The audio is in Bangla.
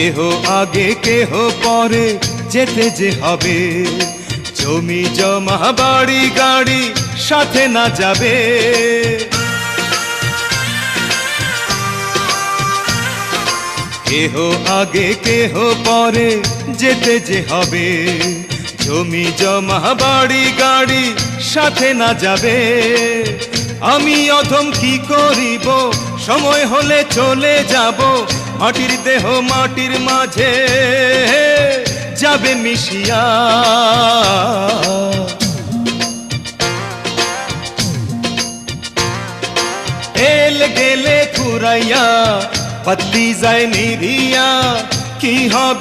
কেহ আগে কেহ পরে যেতে যে হবে, জমি জমা বাড়ি গাড়ি সাথে না যাবে। কেহ আগে কেহ পরে যেতে যে হবে, জমি জমা বাড়ি গাড়ি সাথে না যাবে। আমি অধম কি করিব, সময় হলে চলে যাব, মাটির দেহ মাটির মাঝে যাবে মিশিয়া। এলে গেলে ফুরাইয়া, বাতি যায় নিভিয়া, কি হবে